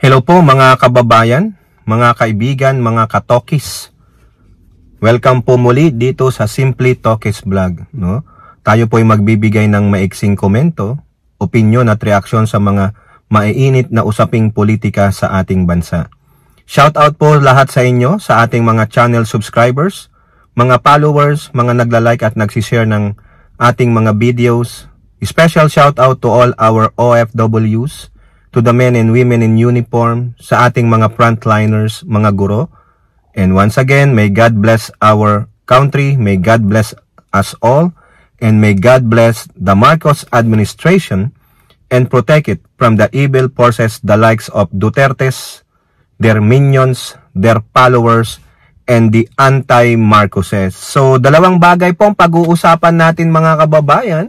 Hello po mga kababayan, mga kaibigan, mga katokis. Welcome po muli dito sa Simply Tokis Vlog. No? Tayo po ay magbibigay ng maiksing komento, opinyon at reaksyon sa mga maiinit na usaping politika sa ating bansa. Shout out po lahat sa inyo, sa ating mga channel subscribers, mga followers, mga nagla-like at nagsishare ng ating mga videos. Special shout out to all our OFWs, to the men and women in uniform, sa ating mga frontliners, mga guro. And once again, may God bless our country, may God bless us all, and may God bless the Marcos administration and protect it from the evil forces, the likes of Dutertes, their minions, their followers, and the anti-Marcoses. So, dalawang bagay pong pag-uusapan natin mga kababayan.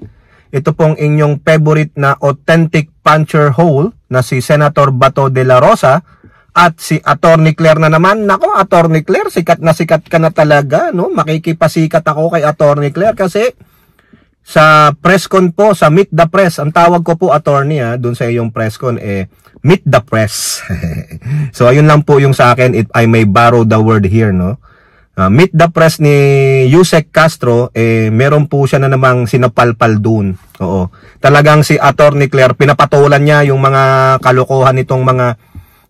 Ito pong inyong favorite na authentic puncher hole na si Senator Bato de la Rosa at si Attorney Claire na naman. Nako, Attorney Claire, sikat na sikat ka na talaga, no? Makikipasikat ako kay Attorney Claire kasi sa press con po, sa Meet the Press, ang tawag ko po attorney dun sa iyong press con, Meet the Press. So ayun lang po yung sa akin, if I may borrow the word here, no? Meet the Press ni Yusek Castro, meron po siya na namang sinapalpal dun. Oo. Talagang si Attorney Claire, pinapatulan niya yung mga kalokohan nitong mga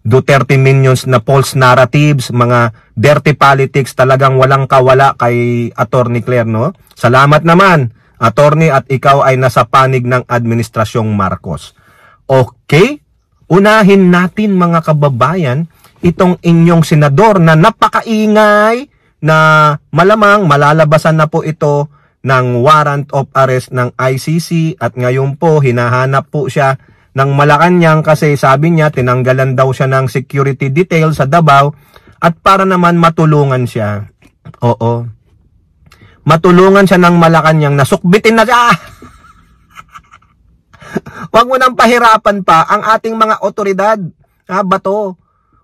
Duterte minions na false narratives, mga dirty politics, talagang walang kawala kay Attorney Claire, no? Salamat naman, Attorney, at ikaw ay nasa panig ng Administrasyong Marcos. Okay? Unahin natin mga kababayan, itong inyong senador na napakaingay, na malamang malalabasan na po ito ng warrant of arrest ng ICC at ngayon po hinahanap po siya ng Malacanang kasi sabi niya tinanggalan daw siya ng security detail sa Davao at para naman matulungan siya. Oo. Matulungan siya ng Malacanang, nasukbitin na siya. Huwag mo nang pahirapan pa ang ating mga otoridad. Bato.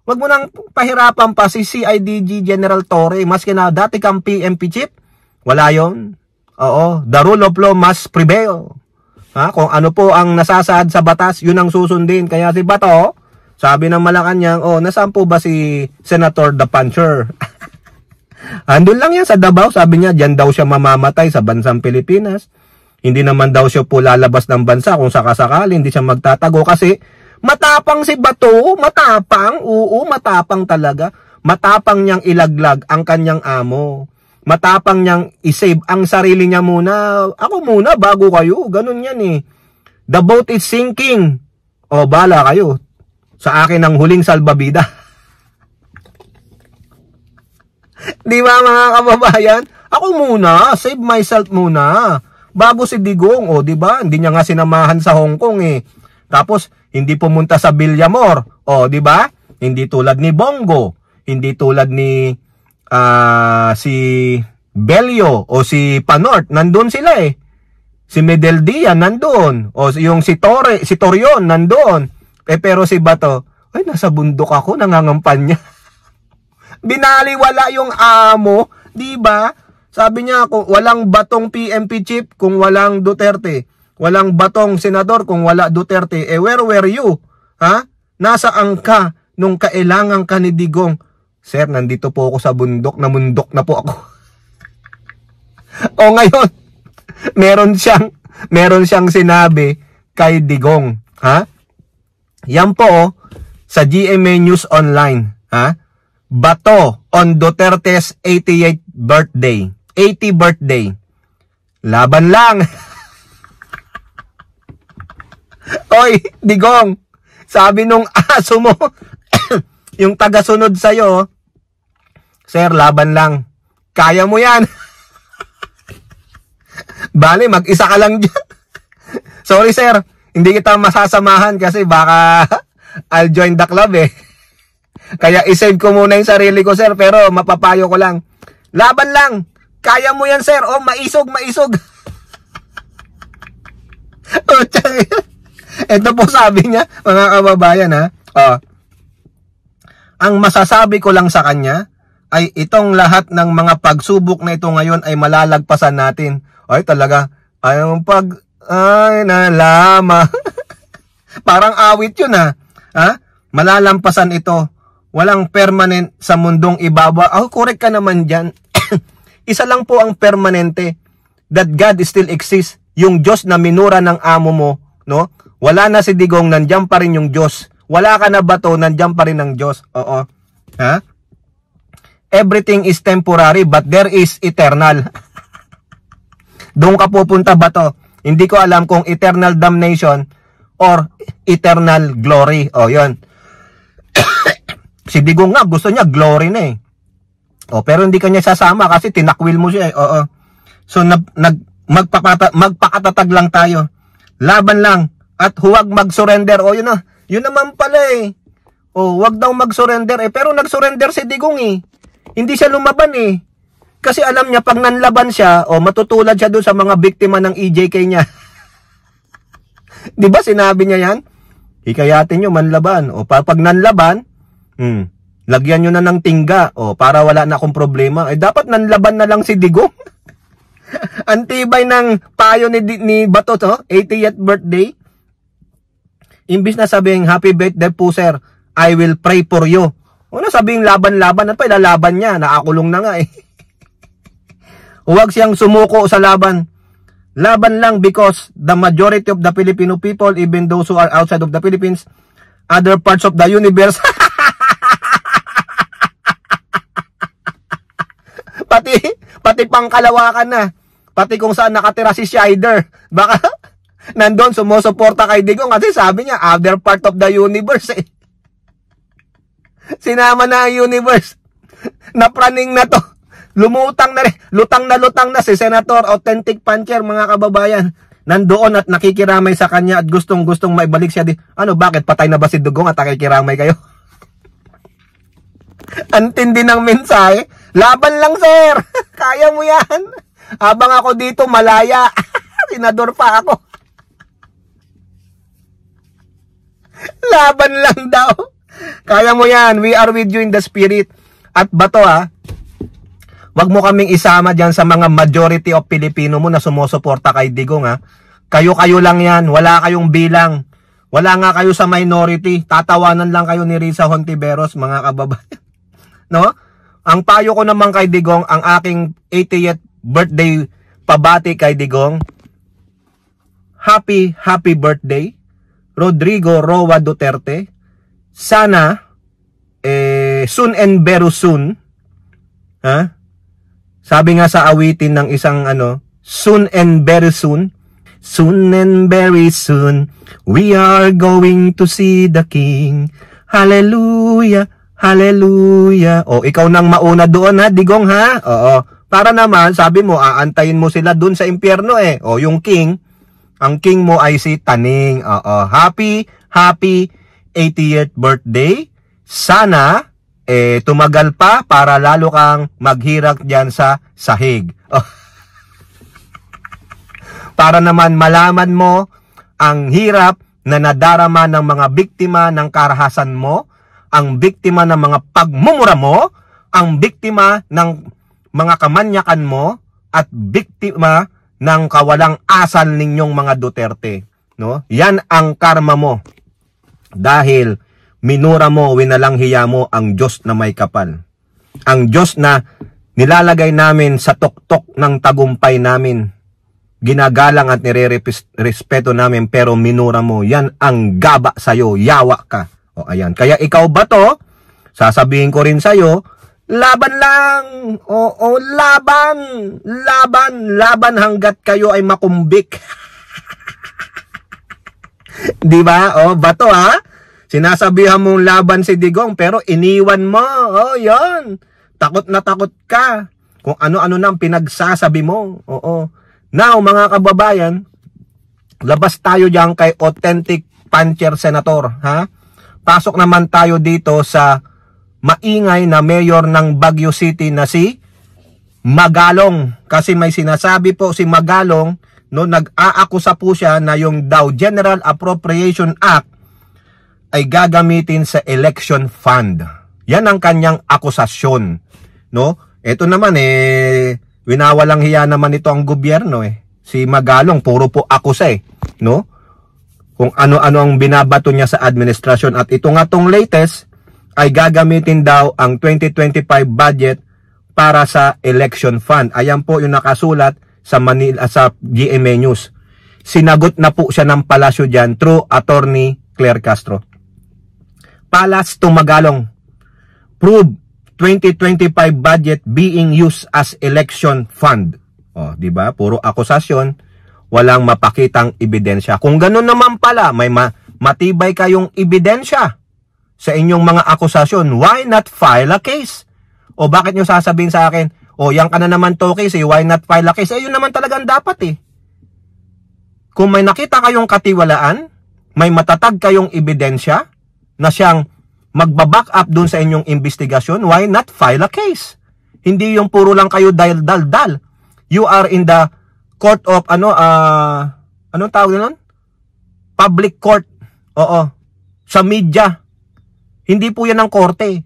Wag mo nang pahirapan pa si CIDG General Torre, maski na dati kang PMP chief, wala yon. Oo, the rule of law must prevail. Kung ano po ang nasasaad sa batas, yun ang susundin. Kaya si Bato, sabi ng Malacanang, nasaan po ba si Senator the Puncher? Andun lang yan sa Davao, sabi niya, diyan daw siya mamamatay sa bansang Pilipinas. Hindi naman daw siya po lalabas ng bansa kung sakasakali, hindi siya magtatago kasi matapang si Bato, matapang, oo, matapang talaga. Matapang niyang ilaglag ang kanyang amo. Matapang niyang isave ang sarili niya muna. Ako muna, bago kayo. Ganun yan eh. The boat is sinking. Bala kayo. Sa akin ang huling salbabida. Di ba mga kababayan? Ako muna, save myself muna. Bago si Digong, di ba? Hindi niya nga sinamahan sa Hong Kong eh. Tapos, hindi pumunta sa Villamor. Di ba? Hindi tulad ni Bongo. Hindi tulad ni si Belio o si Panort. Nandun sila eh. Si Medeldia nandun. O yung si Torion nandun. Pero si Bato, ay nasa bundok ako, nangangampanya. Binaliwala yung amo. Di ba? Sabi niya, kung walang Batong PMP chief, kung walang Duterte. Walang Batong senador kung wala Duterte. Where were you? Nasaan ka nung kailangan ka ni Digong? Sir, nandito po ako sa bundok. Namundok na po ako. Ngayon, meron siyang sinabi kay Digong. Yan po sa GMA News Online. Bato on Duterte's 88th birthday. 80 birthday. Laban lang. Oy, Digong, sabi nung aso mo, yung tagasunod sa'yo, sir, laban lang. Kaya mo yan. Bale, mag-isa ka lang dyan. Sorry, sir, hindi kita masasamahan kasi baka I'll join the club eh. Kaya isave ko muna yung sarili ko, sir, pero mapapayo ko lang. Laban lang. Kaya mo yan, sir. Maisog. Ito po sabi niya, mga kababayan ang masasabi ko lang sa kanya ay itong lahat ng mga pagsubok na ito ngayon ay malalagpasan natin. Ay talaga, ay nalama. Parang awit yun Malalampasan ito. Walang permanent sa mundong ibabaw. Correct ka naman dyan. Isa lang po ang permanente. That God still exists. Yung Diyos na minura ng amo mo, no? Wala na si Digong, nandiyan pa rin yung Diyos. Wala ka na bato, nandiyan pa rin ang Diyos. Oo. Ha? Everything is temporary, but there is eternal. Doon ka pupunta bato. Hindi ko alam kung eternal damnation or eternal glory. O, yun. Si Digong nga, gusto niya glory na eh. O, pero hindi kanya sasama kasi tinakwil mo siya eh. Oo. So, magpakatatag lang tayo. Laban lang. At huwag mag-surrender. O, yun na. Yun naman pala eh. O, huwag daw mag-surrender eh. Pero nag-surrender si Digong eh. Hindi siya lumaban eh. Kasi alam niya, pag nanlaban siya, o matutulad siya doon sa mga biktima ng EJK niya. Di ba sinabi niya yan? Hikayatin nyo, manlaban. O pag nanlaban, lagyan nyo na ng tingga. O para wala na akong problema. Dapat nanlaban na lang si Digong. Antibay ng payo ni Bato to, 80th birthday. Imbis na sabihin, happy birthday po sir, I will pray for you. O na sabihin laban-laban, ano pa ilalaban niya? Nakakulong na nga eh. Huwag siyang sumuko sa laban. Laban lang because the majority of the Filipino people, even those who are outside of the Philippines, other parts of the universe, pati pangkalawakan na. Pati kung saan nakatira si Shider. Baka nandun sumusuporta kay Digong kasi sabi niya, other part of the universe eh. Sinama na ang universe. Napraning na to. Lumutang na rin. Lutang na si Senator Authentic Puncher, mga kababayan. Nandoon at nakikiramay sa kanya at gustong-gustong maibalik siya. Ano, bakit? Patay na ba si Digong at nakikiramay kayo? Antindi ng mensahe. Laban lang, sir. Kaya mo yan. Habang ako dito, malaya. Senador pa ako. Laban lang daw. Kaya mo yan. We are with you in the spirit. At Bato wag mo kaming isama dyan sa mga majority of Pilipino mo na sumusuporta kay Digong Kayo-kayo lang yan. Wala kayong bilang. Wala nga kayo sa minority. Tatawanan lang kayo ni Risa Hontiveros, mga kababayan. No? Ang payo ko naman kay Digong, ang aking 80th birthday pabati kay Digong. Happy birthday, Rodrigo Roa Duterte. Sana soon and very soon, sabi nga sa awitin ng isang soon and very soon, we are going to see the King. Hallelujah, hallelujah. O, ikaw nang mauna doon Digong Oo. Para naman, sabi mo, aantayin mo sila doon sa impyerno eh. O, yung King, ang King mo ay si Taning. Oo. Happy 80th birthday. Sana tumagal pa para lalo kang maghirap dyan sa sahig. Para naman malaman mo ang hirap na nadarama ng mga biktima ng karahasan mo, ang biktima ng mga pagmumura mo, ang biktima ng mga kamanyakan mo, at biktima ng kawalang asal ninyong mga Duterte. No? Yan ang karma mo. Dahil minura mo, winalang hiya mo ang Diyos na may kapal. Ang Diyos na nilalagay namin sa tuktok ng tagumpay namin. Ginagalang at nire-respeto namin, pero minura mo. Yan ang gaba sa'yo. Yawa ka. O ayan. Kaya ikaw Bato, sasabihin ko rin sa'yo, laban lang. O laban. Laban hanggat kayo ay makumbik. Di ba? O Bato sinasabihan mong laban si Digong pero iniwan mo. Yan. Takot na takot ka. Kung ano-ano nang pinagsasabi mo. Oo. Now, mga kababayan, labas tayo diyan kay Authentic Puncher Senator. Pasok naman tayo dito sa maingay na mayor ng Baguio City na si Magalong. Kasi may sinasabi po si Magalong, nag-aakusa po siya na yung daw General Appropriation Act ay gagamitin sa election fund. Yan ang kanyang akusasyon. No? Ito naman winawalang hiya naman ito ang gobyerno Si Magalong puro po akusa No? kung ano-ano ang binabato niya sa administrasyon. At ito nga tong latest ay gagamitin daw ang 2025 budget para sa election fund. Ayan po yung nakasulat sa Manila, sa GMA News. Sinagot na po siya ng palasyo dyan through Attorney Claire Castro. Palas Tumagalong, prove 2025 budget being used as election fund. O, di ba? Puro akusasyon, walang mapakitang ebidensya. Kung ganun naman pala, may matibay kayong ebidensya sa inyong mga akusasyon, why not file a case? O bakit nyo sasabihin sa akin, o yan ka na naman to case, why not file a case? Yun naman talagang dapat Kung may nakita kayong katiwalaan, may matatag kayong ebidensya na siyang magbaback up dun sa inyong investigasyon, why not file a case? Hindi yung puro lang kayo dal. You are in the court of, anong tawag nun? Public court. Oo. Sa media. Hindi po yan ang korte.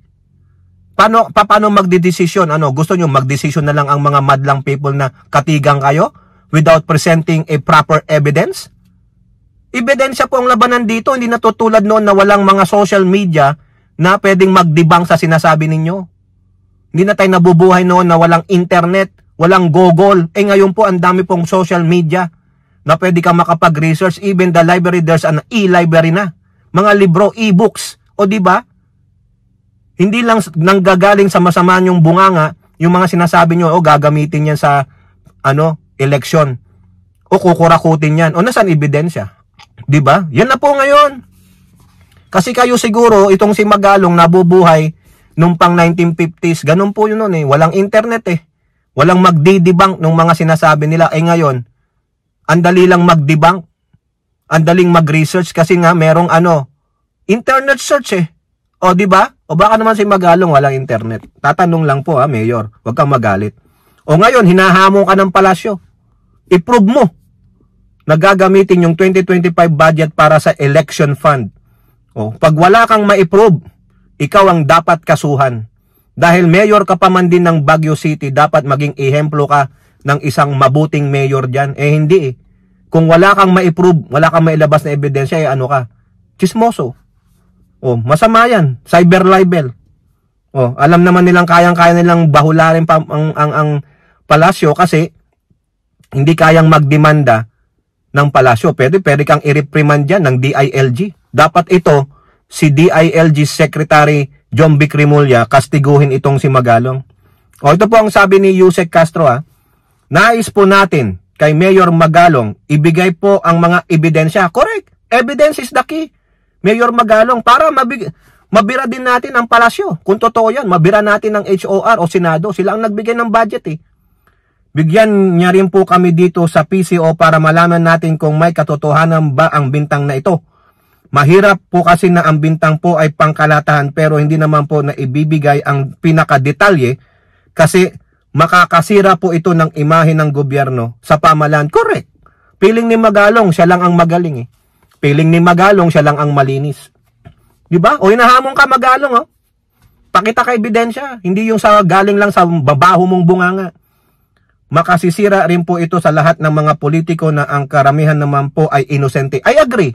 Paano magdidesisyon? Gusto nyo magdesisyon na lang ang mga madlang people na katigang kayo without presenting a proper evidence? Ebidensya po ang labanan dito. Hindi natutulad noon na walang mga social media na pwedeng magdibang sa sinasabi ninyo. Hindi na tayo nabubuhay noon na walang internet, walang Google. Ngayon po ang dami pong social media na pwede ka makapag-research. Even the library, there's an e-library na. Mga libro, e-books. O diba? Hindi lang nanggagaling sa masama yung bunganga, yung mga sinasabi nyo, gagamitin yan sa, election. O kukurakutin yan. O nasaan ebidensya? Diba? Yan na po ngayon. Kasi kayo siguro, itong si Magalong nabubuhay nung pang 1950s, ganun po yun nun Walang internet Walang magdidibang nung mga sinasabi nila. Ngayon, andali lang magdibang. Andaling mag-research kasi nga merong internet search O diba? O baka naman si Magalong walang internet. Tatanong lang po Mayor. Huwag kang magalit. O ngayon, hinahamon ka ng palasyo. I-prove mo na gagamitin yung 2025 budget para sa election fund. O, pag wala kang ma-prove, ikaw ang dapat kasuhan. Dahil mayor ka pa man din ng Baguio City, dapat maging ehemplo ka ng isang mabuting mayor dyan. Hindi Kung wala kang ma-prove, wala kang mailabas na ebidensya, ano ka? Chismoso. O, masama yan. Cyber libel. O, alam naman nilang kayang-kaya nilang bahularin pa ang palasyo kasi hindi kayang magdemanda ng palasyo. Pwede kang i-reprimand dyan ng DILG. Dapat ito, si DILG Secretary John Vic Rimulya, kastiguhin itong si Magalong. O, ito po ang sabi ni Yusek Castro Nais po natin kay Mayor Magalong, ibigay po ang mga ebidensya. Correct. Evidence is the key. Mayor Magalong, para mabira din natin ang palasyo. Kung totoo yan, mabira natin ang HOR o Senado. Sila ang nagbigay ng budget Bigyan niya rin po kami dito sa PCO para malaman natin kung may katotohanan ba ang bintang na ito. Mahirap po kasi na ang bintang po ay pangkalatahan pero hindi naman po na ibibigay ang pinakadetalye kasi makakasira po ito ng imahe ng gobyerno sa pamahalaan. Correct. Piling ni Magalong, siya lang ang magaling Piling ni Magalong, siya lang ang malinis. Diba? O hinahamon ka Magalong Pakita ka ebidensya. Hindi yung galing lang sa babaho mong bunganga. Makasisira rin po ito sa lahat ng mga politiko na ang karamihan naman po ay inosente. I agree.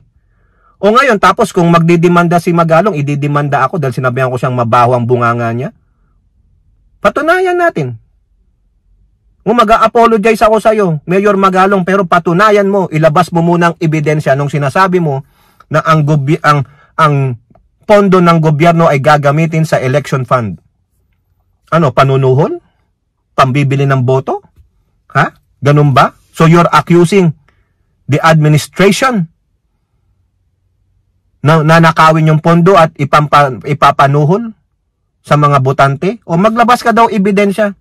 O ngayon, tapos kung magdidemanda si Magalong, ididemanda ako dahil sinabihan ko siyang mabaho ang bunganga niya. Patunayan natin. Mag-a-apologize ako sa iyo, Mayor Magalong, pero patunayan mo, ilabas mo muna ang ebidensya nung sinasabi mo na ang pondo ng gobyerno ay gagamitin sa election fund. Panunuhol? Pambibili ng boto? Ganun ba? So you're accusing the administration na nanakawin yung pondo at ipapanuhol sa mga botante? O maglabas ka daw ebidensya.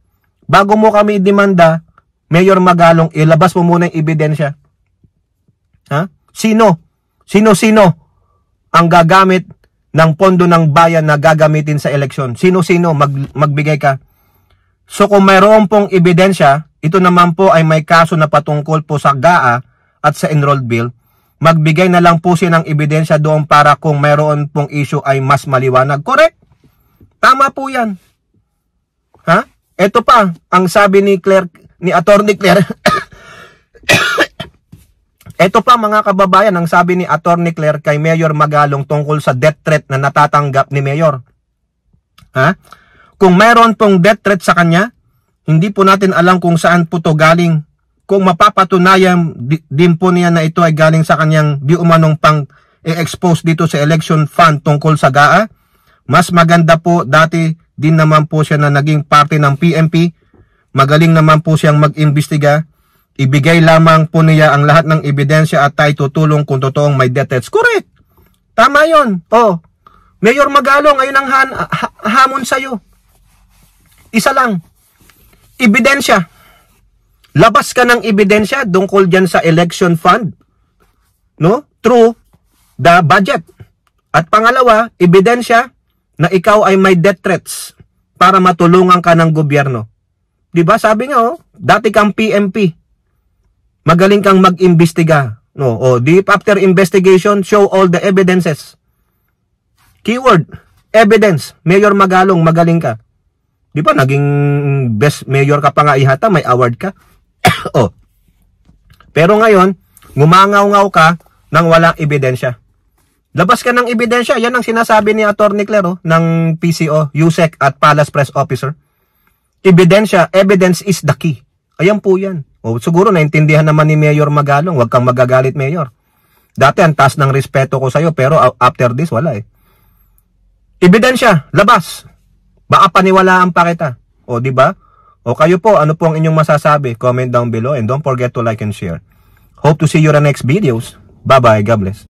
Bago mo kami demanda, Mayor Magalong, ilabas mo muna yung ebidensya. Sino ang gagamit ng pondo ng bayan na gagamitin sa eleksyon? Sino magbigay ka? So kung mayroon pong ebidensya, ito naman po ay may kaso na patungkol po sa GAA at sa enrolled bill, magbigay na lang po siya ng ebidensya doon para kung mayroon pong issue ay mas maliwanag. Correct? Tama po yan. Ito pa, ang sabi ni Attorney Claire, Ito pa mga kababayan, ang sabi ni Attorney Claire kay Mayor Magalong tungkol sa death threat na natatanggap ni Mayor. Ha? Kung mayroon pong death threat sa kanya, hindi po natin alam kung saan po to galing. Kung mapapatunayan din po niya na ito ay galing sa kanyang di umanong pang i-expose dito sa election fund tungkol sa GAA, mas maganda po, dati din naman po siya na naging parte ng PNP, magaling naman po siyang mag-imbestiga, ibigay lamang po niya ang lahat ng ebidensya at tayo tutulong kung totoong may death threats. Correct! Tama yun. Oh, Mayor Magalong, ayun ang hamon sa'yo. Isa lang. Ebidensya. Labas ka ng ebidensya tungkol dyan sa election fund. No? Through the budget. At pangalawa, ebidensya na ikaw ay may death threats para matulungan ka ng gobyerno. Diba? Sabi nga, oh, dati kang PNP. Magaling kang mag-imbestiga. No? Oh, deep after investigation, show all the evidences. Keyword, evidence. Mayor Magalong, magaling ka. Di ba, naging best mayor ka pa nga ihata, may award ka. Oh. Pero ngayon, ngumangaw-ngaw ka nang walang ebidensya. Labas ka ng ebidensya. Yan ang sinasabi ni Attorney Claire, oh, ng PCO, USEC at Palace Press Officer. Ebidensya, evidence is the key. Ayan po yan. O, siguro naintindihan naman ni Mayor Magalong, huwag kang magagalit, Mayor. Dati ang taas ng respeto ko sa'yo, pero after this, wala eh. Ebidensya, labas. Baka paniwalaan pa kita. O, di ba? O kayo po, ano po ang inyong masasabi? Comment down below and don't forget to like and share. Hope to see you in the next videos. Bye-bye. God bless.